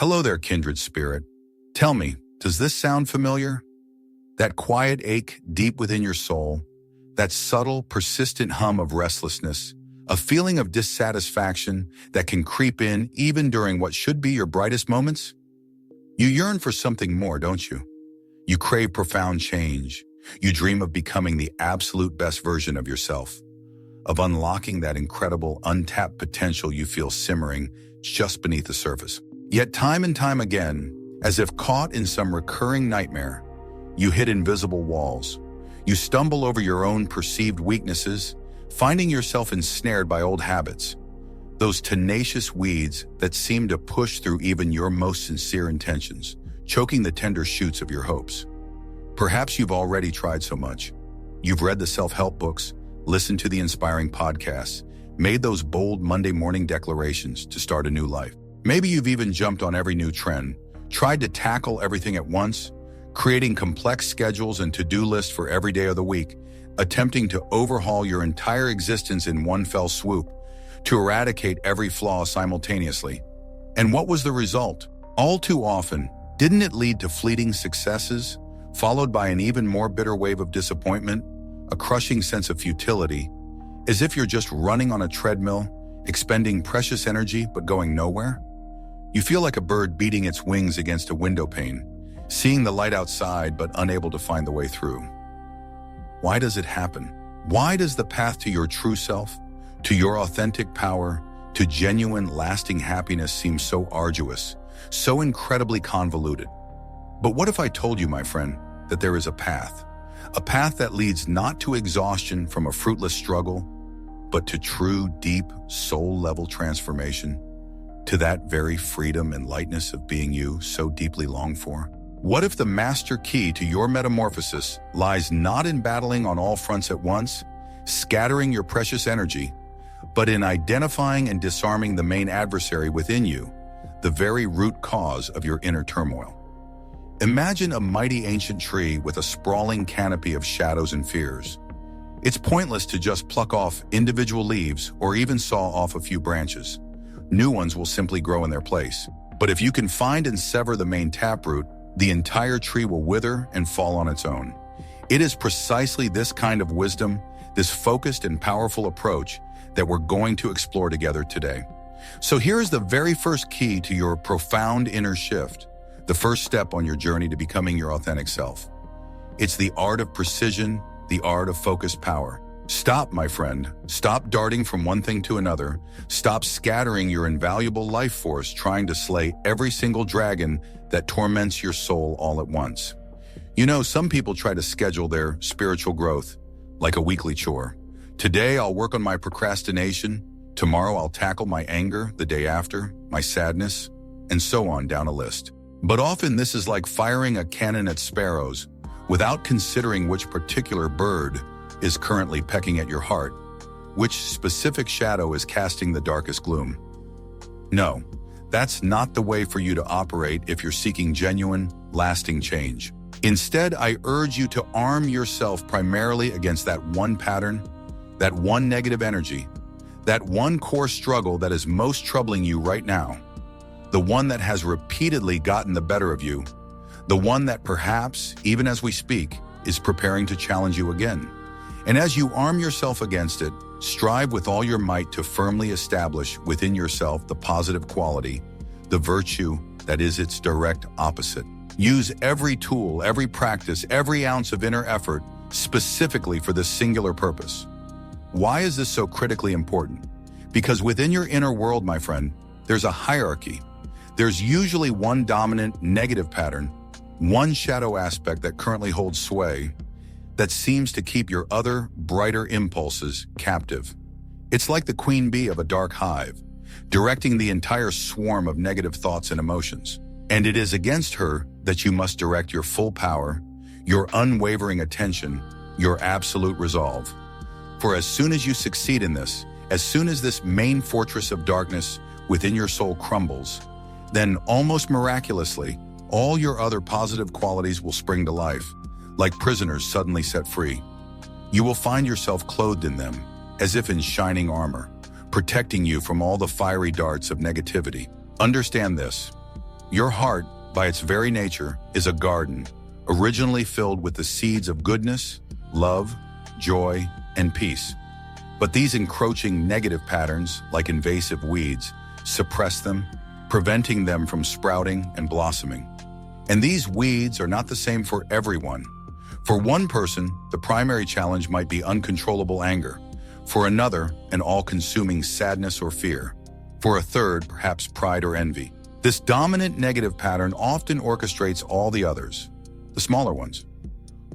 Hello there, kindred spirit. Tell me, does this sound familiar? That quiet ache deep within your soul, that subtle, persistent hum of restlessness, a feeling of dissatisfaction that can creep in even during what should be your brightest moments? You yearn for something more, don't you? You crave profound change. You dream of becoming the absolute best version of yourself, of unlocking that incredible, untapped potential you feel simmering just beneath the surface. Yet time and time again, as if caught in some recurring nightmare, you hit invisible walls. You stumble over your own perceived weaknesses, finding yourself ensnared by old habits, those tenacious weeds that seem to push through even your most sincere intentions, choking the tender shoots of your hopes. Perhaps you've already tried so much. You've read the self-help books, listened to the inspiring podcasts, made those bold Monday morning declarations to start a new life. Maybe you've even jumped on every new trend, tried to tackle everything at once, creating complex schedules and to-do lists for every day of the week, attempting to overhaul your entire existence in one fell swoop, to eradicate every flaw simultaneously. And what was the result? All too often, didn't it lead to fleeting successes, followed by an even more bitter wave of disappointment, a crushing sense of futility, as if you're just running on a treadmill, expending precious energy but going nowhere? You feel like a bird beating its wings against a window pane, seeing the light outside but unable to find the way through. Why does it happen? Why does the path to your true self, to your authentic power, to genuine, lasting happiness seem so arduous, so incredibly convoluted? But what if I told you, my friend, that there is a path that leads not to exhaustion from a fruitless struggle, but to true, deep, soul-level transformation, to that very freedom and lightness of being you so deeply longed for? What if the master key to your metamorphosis lies not in battling on all fronts at once, scattering your precious energy, but in identifying and disarming the main adversary within you, the very root cause of your inner turmoil? Imagine a mighty ancient tree with a sprawling canopy of shadows and fears. It's pointless to just pluck off individual leaves or even saw off a few branches. New ones will simply grow in their place. But if you can find and sever the main taproot, the entire tree will wither and fall on its own. It is precisely this kind of wisdom, this focused and powerful approach, that we're going to explore together today. So here is the very first key to your profound inner shift, the first step on your journey to becoming your authentic self. It's the art of precision, the art of focused power. Stop, my friend. Stop darting from one thing to another. Stop scattering your invaluable life force trying to slay every single dragon that torments your soul all at once. You know, some people try to schedule their spiritual growth like a weekly chore. Today, I'll work on my procrastination. Tomorrow, I'll tackle my anger. The day after, my sadness, and so on down a list. But often this is like firing a cannon at sparrows without considering which particular bird is currently pecking at your heart, which specific shadow is casting the darkest gloom. No, that's not the way for you to operate if you're seeking genuine, lasting change. Instead, I urge you to arm yourself primarily against that one pattern, that one negative energy, that one core struggle that is most troubling you right now, the one that has repeatedly gotten the better of you, the one that perhaps, even as we speak, is preparing to challenge you again. And as you arm yourself against it, strive with all your might to firmly establish within yourself the positive quality, the virtue that is its direct opposite. Use every tool, every practice, every ounce of inner effort specifically for this singular purpose. Why is this so critically important? Because within your inner world, my friend, there's a hierarchy. There's usually one dominant negative pattern, one shadow aspect that currently holds sway, that seems to keep your other, brighter impulses captive. It's like the queen bee of a dark hive, directing the entire swarm of negative thoughts and emotions. And it is against her that you must direct your full power, your unwavering attention, your absolute resolve. For as soon as you succeed in this, as soon as this main fortress of darkness within your soul crumbles, then almost miraculously, all your other positive qualities will spring to life, like prisoners suddenly set free. You will find yourself clothed in them, as if in shining armor, protecting you from all the fiery darts of negativity. Understand this. Your heart, by its very nature, is a garden, originally filled with the seeds of goodness, love, joy, and peace. But these encroaching negative patterns, like invasive weeds, suppress them, preventing them from sprouting and blossoming. And these weeds are not the same for everyone. For one person, the primary challenge might be uncontrollable anger. For another, an all-consuming sadness or fear. For a third, perhaps pride or envy. This dominant negative pattern often orchestrates all the others, the smaller ones.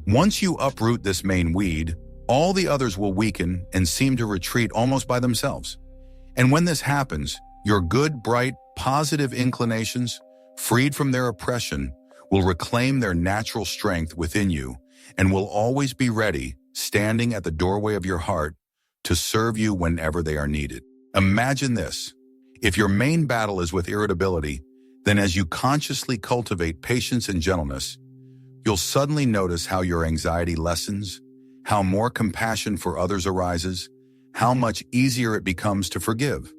Once you uproot this main weed, all the others will weaken and seem to retreat almost by themselves. And when this happens, your good, bright, positive inclinations, freed from their oppression, will reclaim their natural strength within you and will always be ready, standing at the doorway of your heart, to serve you whenever they are needed. Imagine this. If your main battle is with irritability, then as you consciously cultivate patience and gentleness, you'll suddenly notice how your anxiety lessens, how more compassion for others arises, how much easier it becomes to forgive.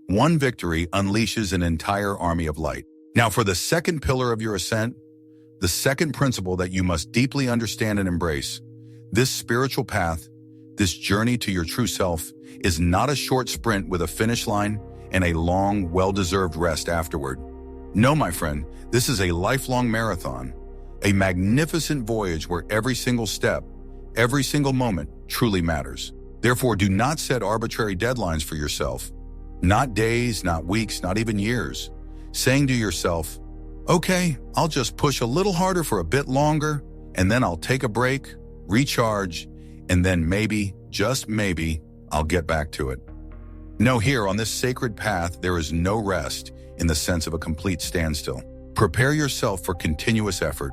One victory unleashes an entire army of light. Now, for the second pillar of your ascent, the second principle that you must deeply understand and embrace, this spiritual path, this journey to your true self, is not a short sprint with a finish line and a long, well-deserved rest afterward. No, my friend, this is a lifelong marathon, a magnificent voyage where every single step, every single moment truly matters. Therefore, do not set arbitrary deadlines for yourself. Not days, not weeks, not even years. Saying to yourself, okay, I'll just push a little harder for a bit longer, and then I'll take a break, recharge, and then maybe, just maybe, I'll get back to it. No, here on this sacred path, there is no rest in the sense of a complete standstill. Prepare yourself for continuous effort,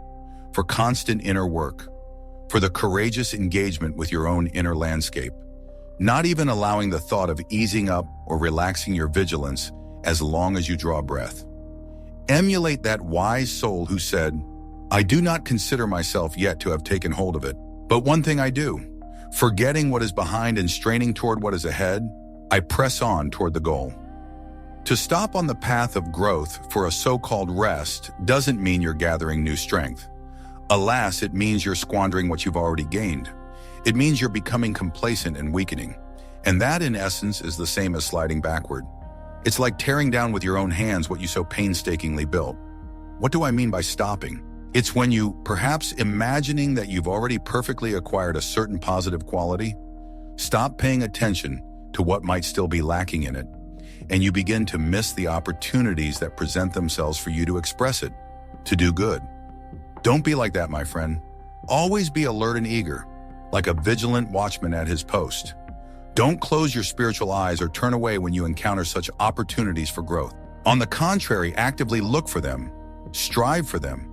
for constant inner work, for the courageous engagement with your own inner landscape, not even allowing the thought of easing up or relaxing your vigilance as long as you draw breath. Emulate that wise soul who said, I do not consider myself yet to have taken hold of it, but one thing I do, forgetting what is behind and straining toward what is ahead, I press on toward the goal. To stop on the path of growth for a so-called rest doesn't mean you're gathering new strength. Alas, it means you're squandering what you've already gained. It means you're becoming complacent and weakening. And that, in essence, is the same as sliding backward. It's like tearing down with your own hands what you so painstakingly built. What do I mean by stopping? It's when you, perhaps imagining that you've already perfectly acquired a certain positive quality, stop paying attention to what might still be lacking in it, and you begin to miss the opportunities that present themselves for you to express it, to do good. Don't be like that, my friend. Always be alert and eager, like a vigilant watchman at his post. Don't close your spiritual eyes or turn away when you encounter such opportunities for growth. On the contrary, actively look for them, strive for them.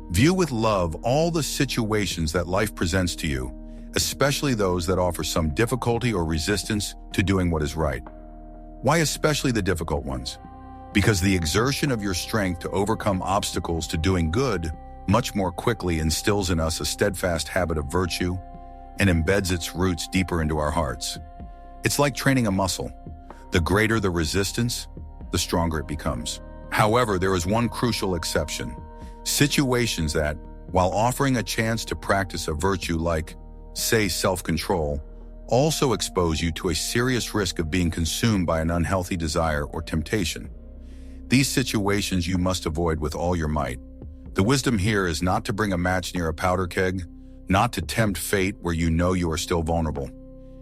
View with love all the situations that life presents to you, especially those that offer some difficulty or resistance to doing what is right. Why especially the difficult ones? Because the exertion of your strength to overcome obstacles to doing good much more quickly instills in us a steadfast habit of virtue and embeds its roots deeper into our hearts. It's like training a muscle. The greater the resistance, the stronger it becomes. However, there is one crucial exception. Situations that, while offering a chance to practice a virtue like, say, self-control, also expose you to a serious risk of being consumed by an unhealthy desire or temptation. These situations you must avoid with all your might. The wisdom here is not to bring a match near a powder keg, not to tempt fate where you know you are still vulnerable.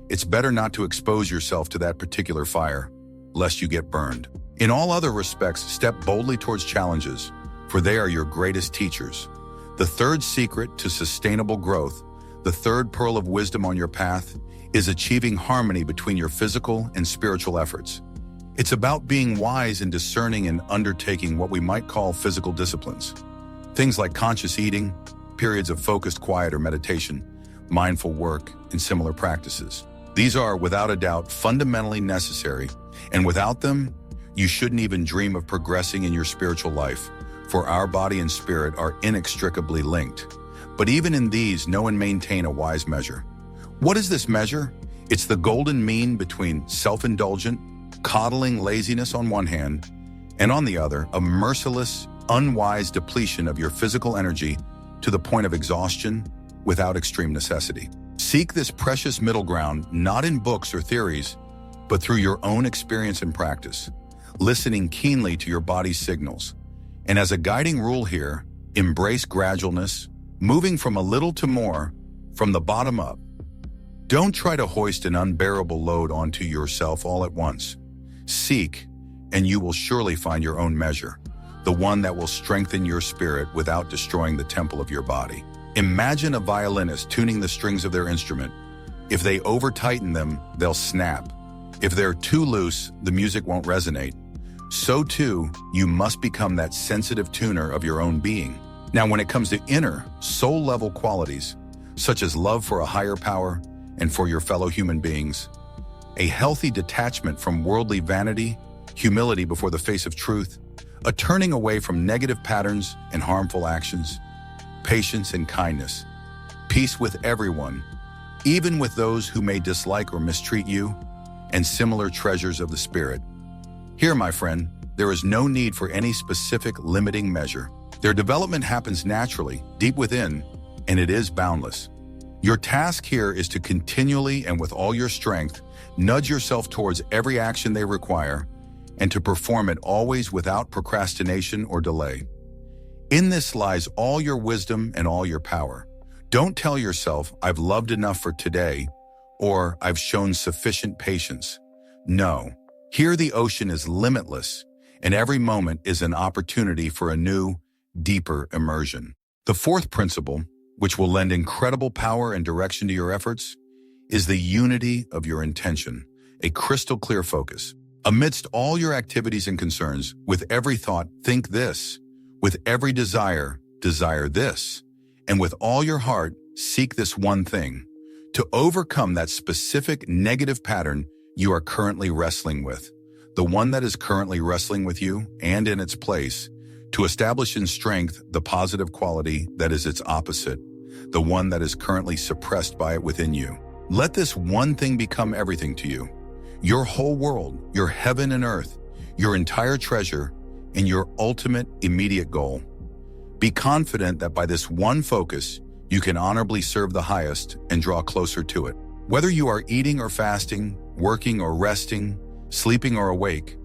It's better not to expose yourself to that particular fire, lest you get burned. In all other respects, step boldly towards challenges, for they are your greatest teachers. The third secret to sustainable growth, the third pearl of wisdom on your path, is achieving harmony between your physical and spiritual efforts. It's about being wise and discerning in undertaking what we might call physical disciplines. Things like conscious eating, periods of focused quiet or meditation, mindful work, and similar practices. These are, without a doubt, fundamentally necessary, and without them, you shouldn't even dream of progressing in your spiritual life, for our body and spirit are inextricably linked. But even in these, know and maintain a wise measure. What is this measure? It's the golden mean between self-indulgent, coddling laziness on one hand, and on the other, a merciless, unwise depletion of your physical energy to the point of exhaustion without extreme necessity. Seek this precious middle ground not in books or theories, but through your own experience and practice, listening keenly to your body's signals. And as a guiding rule here, embrace gradualness, moving from a little to more, from the bottom up. Don't try to hoist an unbearable load onto yourself all at once. Seek, and you will surely find your own measure, the one that will strengthen your spirit without destroying the temple of your body. Imagine a violinist tuning the strings of their instrument. If they over-tighten them, they'll snap. If they're too loose, the music won't resonate. So too, you must become that sensitive tuner of your own being. Now, when it comes to inner, soul-level qualities, such as love for a higher power and for your fellow human beings, a healthy detachment from worldly vanity, humility before the face of truth, a turning away from negative patterns and harmful actions, patience and kindness, peace with everyone, even with those who may dislike or mistreat you, and similar treasures of the spirit. Here, my friend, there is no need for any specific limiting measure. Their development happens naturally, deep within, and it is boundless. Your task here is to continually and with all your strength, nudge yourself towards every action they require, and to perform it always without procrastination or delay. In this lies all your wisdom and all your power. Don't tell yourself, I've loved enough for today, or I've shown sufficient patience. No, here the ocean is limitless, and every moment is an opportunity for a new, deeper immersion. The fourth principle, which will lend incredible power and direction to your efforts, is the unity of your intention, a crystal clear focus. Amidst all your activities and concerns, with every thought, think this. With every desire, desire this. And with all your heart, seek this one thing, to overcome that specific negative pattern you are currently wrestling with, the one that is currently wrestling with you and in its place, to establish in strength the positive quality that is its opposite, the one that is currently suppressed by it within you. Let this one thing become everything to you, your whole world, your heaven and earth, your entire treasure, and your ultimate immediate goal. Be confident that by this one focus, you can honorably serve the highest and draw closer to it. Whether you are eating or fasting, working or resting, sleeping or awake,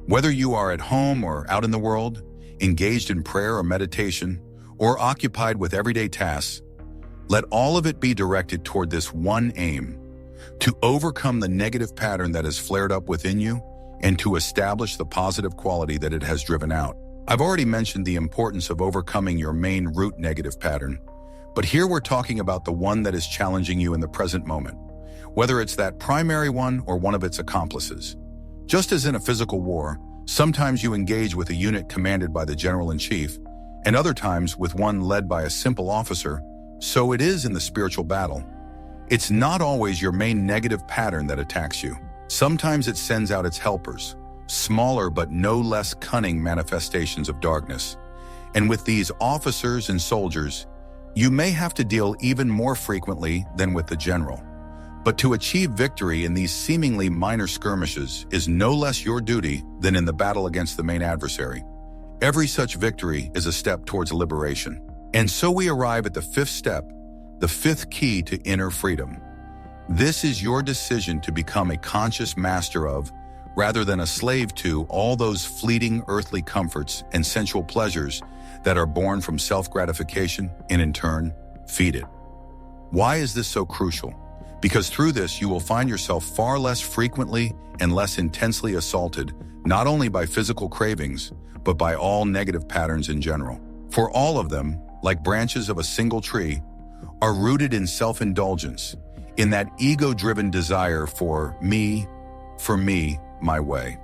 whether you are at home or out in the world, engaged in prayer or meditation, or occupied with everyday tasks, let all of it be directed toward this one aim, to overcome the negative pattern that has flared up within you and to establish the positive quality that it has driven out. I've already mentioned the importance of overcoming your main root negative pattern, but here we're talking about the one that is challenging you in the present moment, whether it's that primary one or one of its accomplices. Just as in a physical war, sometimes you engage with a unit commanded by the general-in-chief, and other times with one led by a simple officer, so it is in the spiritual battle. It's not always your main negative pattern that attacks you. Sometimes it sends out its helpers, smaller but no less cunning manifestations of darkness. And with these officers and soldiers, you may have to deal even more frequently than with the general. But to achieve victory in these seemingly minor skirmishes is no less your duty than in the battle against the main adversary. Every such victory is a step towards liberation. And so we arrive at the fifth step, the fifth key to inner freedom. This is your decision to become a conscious master of, rather than a slave to, all those fleeting earthly comforts and sensual pleasures that are born from self-gratification and in turn, feed it. Why is this so crucial? Because through this, you will find yourself far less frequently and less intensely assaulted, not only by physical cravings, but by all negative patterns in general. For all of them, like branches of a single tree, are rooted in self-indulgence, in that ego-driven desire for me, my way.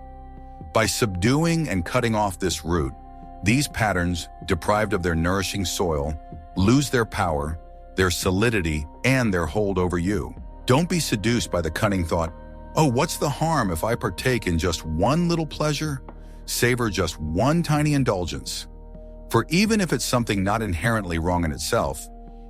By subduing and cutting off this root, these patterns, deprived of their nourishing soil, lose their power, their solidity, and their hold over you. Don't be seduced by the cunning thought, oh, what's the harm if I partake in just one little pleasure, savor just one tiny indulgence? For even if it's something not inherently wrong in itself,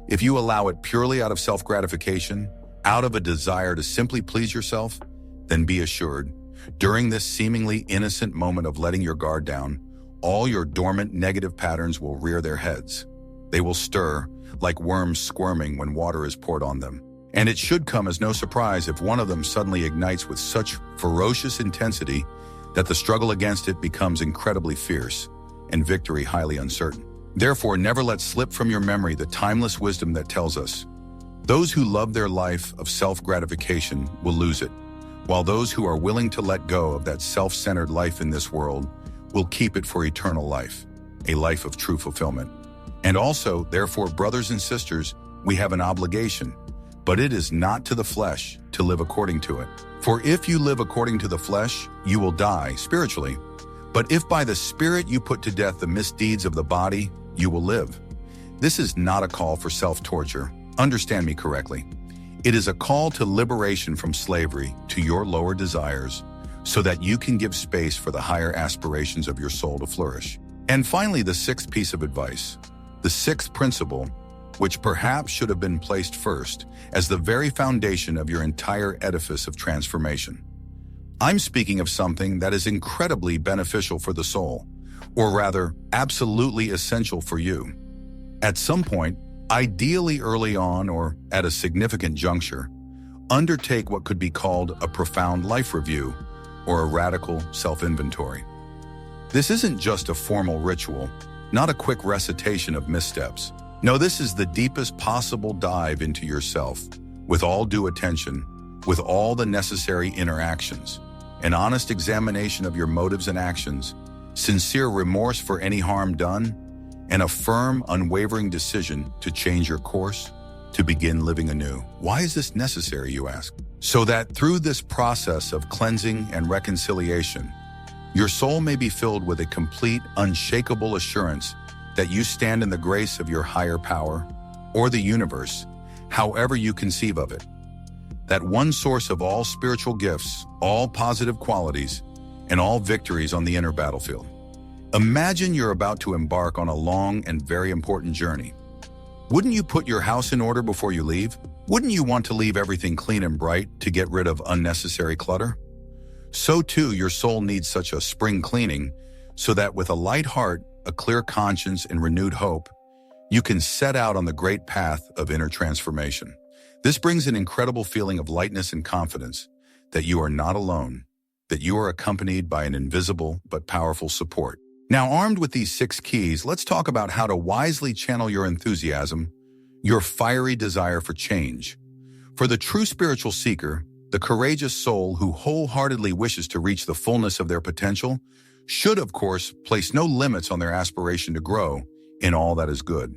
if you allow it purely out of self-gratification, out of a desire to simply please yourself, then be assured, during this seemingly innocent moment of letting your guard down, all your dormant negative patterns will rear their heads. They will stir, like worms squirming when water is poured on them. And it should come as no surprise if one of them suddenly ignites with such ferocious intensity that the struggle against it becomes incredibly fierce and victory highly uncertain. Therefore, never let slip from your memory the timeless wisdom that tells us, those who love their life of self-gratification will lose it, while those who are willing to let go of that self-centered life in this world will keep it for eternal life, a life of true fulfillment. And also, therefore, brothers and sisters, we have an obligation, but it is not to the flesh to live according to it. For if you live according to the flesh, you will die spiritually. But if by the Spirit you put to death the misdeeds of the body, you will live. This is not a call for self-torture. Understand me correctly. It is a call to liberation from slavery to your lower desires so that you can give space for the higher aspirations of your soul to flourish. And finally, the sixth piece of advice, the sixth principle, which perhaps should have been placed first as the very foundation of your entire edifice of transformation. I'm speaking of something that is incredibly beneficial for the soul, or rather, absolutely essential for you. At some point, ideally early on or at a significant juncture, undertake what could be called a profound life review or a radical self-inventory. This isn't just a formal ritual, not a quick recitation of missteps. No, this is the deepest possible dive into yourself, with all due attention, with all the necessary interactions, an honest examination of your motives and actions, sincere remorse for any harm done, and a firm, unwavering decision to change your course, to begin living anew. Why is this necessary, you ask? So that through this process of cleansing and reconciliation, your soul may be filled with a complete, unshakable assurance that you stand in the grace of your higher power, or the universe, however you conceive of it. That one source of all spiritual gifts, all positive qualities, and all victories on the inner battlefield. Imagine you're about to embark on a long and very important journey. Wouldn't you put your house in order before you leave? Wouldn't you want to leave everything clean and bright to get rid of unnecessary clutter? So too, your soul needs such a spring cleaning so that with a light heart, a clear conscience, and renewed hope, you can set out on the great path of inner transformation. This brings an incredible feeling of lightness and confidence that you are not alone, that you are accompanied by an invisible but powerful support. Now, armed with these 6 keys, let's talk about how to wisely channel your enthusiasm, your fiery desire for change. For the true spiritual seeker, the courageous soul who wholeheartedly wishes to reach the fullness of their potential, should, of course, place no limits on their aspiration to grow in all that is good.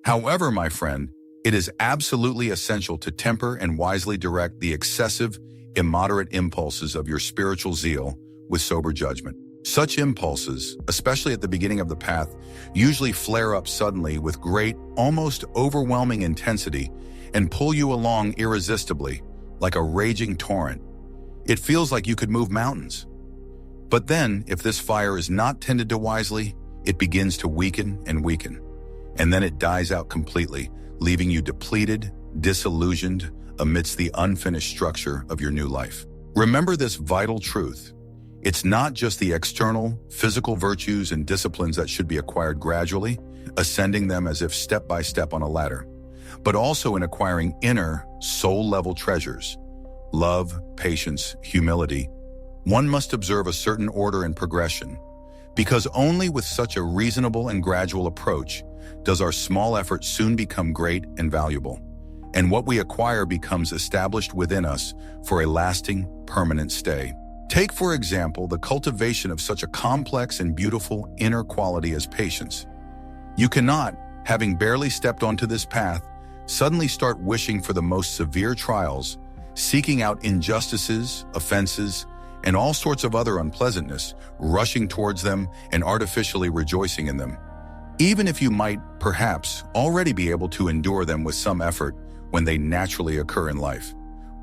However, my friend, it is absolutely essential to temper and wisely direct the excessive, immoderate impulses of your spiritual zeal with sober judgment. Such impulses, especially at the beginning of the path, usually flare up suddenly with great, almost overwhelming intensity and pull you along irresistibly, like a raging torrent. It feels like you could move mountains. But then, if this fire is not tended to wisely, it begins to weaken and weaken. And then it dies out completely, leaving you depleted, disillusioned, amidst the unfinished structure of your new life. Remember this vital truth. It's not just the external, physical virtues and disciplines that should be acquired gradually, ascending them as if step by step on a ladder, but also in acquiring inner, soul-level treasures, love, patience, humility. One must observe a certain order and progression, because only with such a reasonable and gradual approach does our small effort soon become great and valuable, and what we acquire becomes established within us for a lasting, permanent stay. Take, for example, the cultivation of such a complex and beautiful inner quality as patience. You cannot, having barely stepped onto this path, suddenly start wishing for the most severe trials, seeking out injustices, offenses, and all sorts of other unpleasantness, rushing towards them and artificially rejoicing in them, even if you might, perhaps, already be able to endure them with some effort when they naturally occur in life.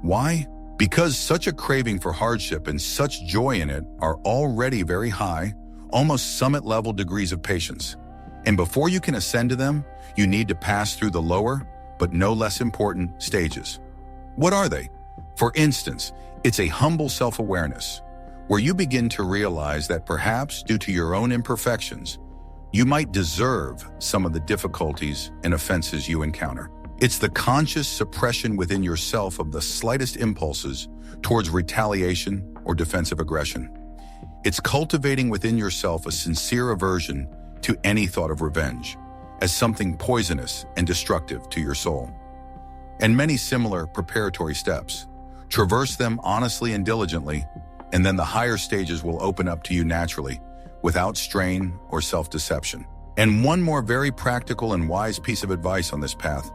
Why? Because such a craving for hardship and such joy in it are already very high, almost summit-level degrees of patience. And before you can ascend to them, you need to pass through the lower, but no less important, stages. What are they? For instance, it's a humble self-awareness, where you begin to realize that perhaps due to your own imperfections, you might deserve some of the difficulties and offenses you encounter. It's the conscious suppression within yourself of the slightest impulses towards retaliation or defensive aggression. It's cultivating within yourself a sincere aversion to any thought of revenge as something poisonous and destructive to your soul. And many similar preparatory steps. Traverse them honestly and diligently, and then the higher stages will open up to you naturally, without strain or self-deception. And one more very practical and wise piece of advice on this path: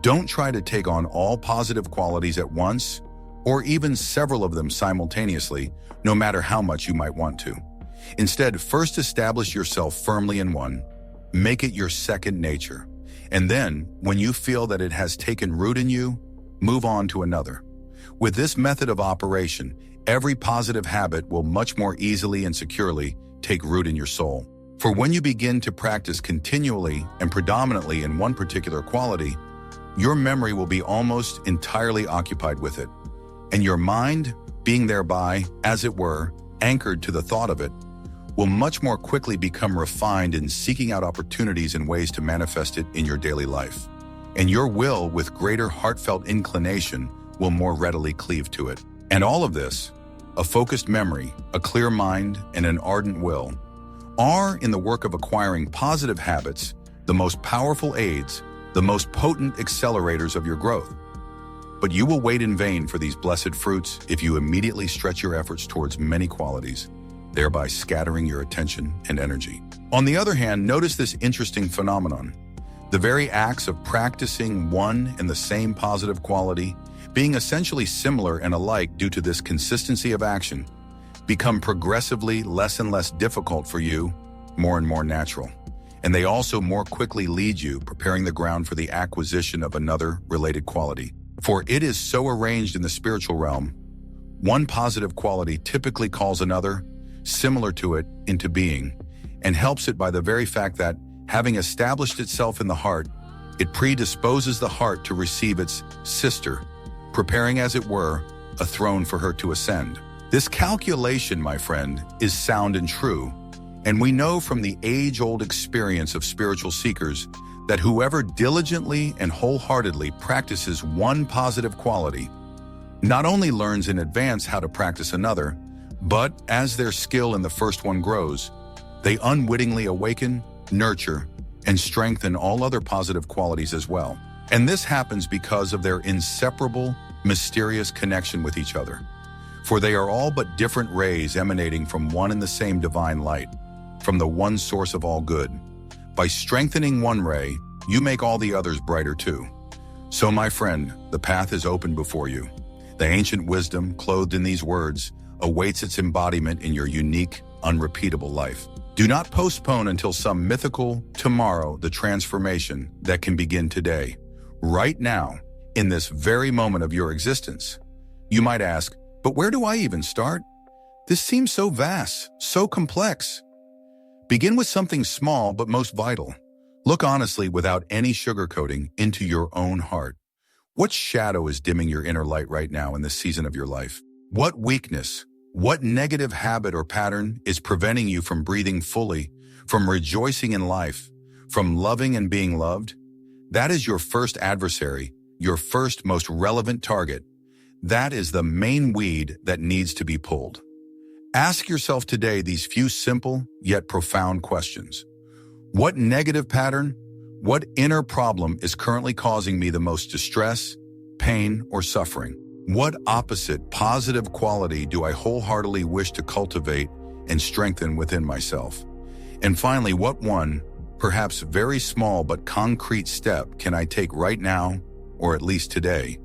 don't try to take on all positive qualities at once, or even several of them simultaneously, no matter how much you might want to. Instead, first establish yourself firmly in one, make it your second nature, and then, when you feel that it has taken root in you, move on to another. With this method of operation, every positive habit will much more easily and securely take root in your soul. For when you begin to practice continually and predominantly in one particular quality, your memory will be almost entirely occupied with it, and your mind, being thereby, as it were, anchored to the thought of it, will much more quickly become refined in seeking out opportunities and ways to manifest it in your daily life. And your will, with greater heartfelt inclination, will more readily cleave to it. And all of this, a focused memory, a clear mind, and an ardent will, are, in the work of acquiring positive habits, the most powerful aids, the most potent accelerators of your growth. But you will wait in vain for these blessed fruits if you immediately stretch your efforts towards many qualities, thereby scattering your attention and energy. On the other hand, notice this interesting phenomenon. The very acts of practicing one and the same positive quality, being essentially similar and alike due to this consistency of action, become progressively less and less difficult for you, more and more natural. And they also more quickly lead you, preparing the ground for the acquisition of another related quality. For it is so arranged in the spiritual realm, one positive quality typically calls another, similar to it, into being, and helps it by the very fact that, having established itself in the heart, it predisposes the heart to receive its sister, preparing, as it were, a throne for her to ascend. This calculation, my friend, is sound and true, and we know from the age-old experience of spiritual seekers that whoever diligently and wholeheartedly practices one positive quality not only learns in advance how to practice another, but as their skill in the first one grows, they unwittingly awaken, nurture, and strengthen all other positive qualities as well. And this happens because of their inseparable, mysterious connection with each other. For they are all but different rays emanating from one and the same divine light, from the one source of all good. By strengthening one ray, you make all the others brighter too. So, my friend, the path is open before you. The ancient wisdom, clothed in these words, awaits its embodiment in your unique, unrepeatable life. Do not postpone until some mythical tomorrow the transformation that can begin today, right now, in this very moment of your existence. You might ask, but where do I even start? This seems so vast, so complex. Begin with something small but most vital. Look honestly, without any sugarcoating, into your own heart. What shadow is dimming your inner light right now in this season of your life? What weakness, what negative habit or pattern is preventing you from breathing fully, from rejoicing in life, from loving and being loved? That is your first adversary, your first most relevant target. That is the main weed that needs to be pulled. Ask yourself today these few simple yet profound questions. What negative pattern, what inner problem is currently causing me the most distress, pain, or suffering? What opposite positive quality do I wholeheartedly wish to cultivate and strengthen within myself? And finally, what one, perhaps very small but concrete step can I take right now, or at least today,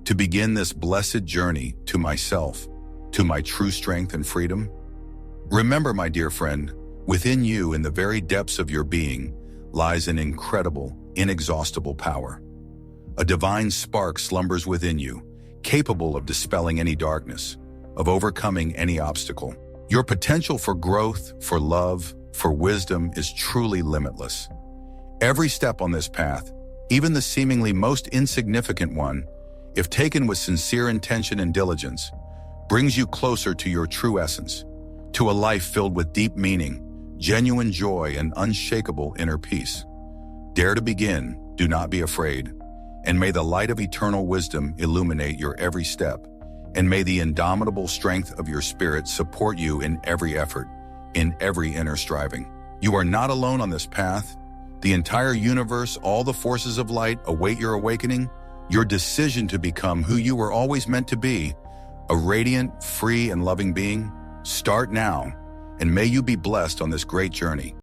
to begin this blessed journey to myself, to my true strength and freedom? Remember, my dear friend, within you, in the very depths of your being, lies an incredible, inexhaustible power. A divine spark slumbers within you, capable of dispelling any darkness, of overcoming any obstacle. Your potential for growth, for love, for wisdom is truly limitless. Every step on this path, even the seemingly most insignificant one, if taken with sincere intention and diligence, brings you closer to your true essence, to a life filled with deep meaning, genuine joy, and unshakable inner peace. Dare to begin, do not be afraid, and may the light of eternal wisdom illuminate your every step, and may the indomitable strength of your spirit support you in every effort, in every inner striving. You are not alone on this path. The entire universe, all the forces of light await your awakening, your decision to become who you were always meant to be, a radiant, free, and loving being. Start now, and may you be blessed on this great journey.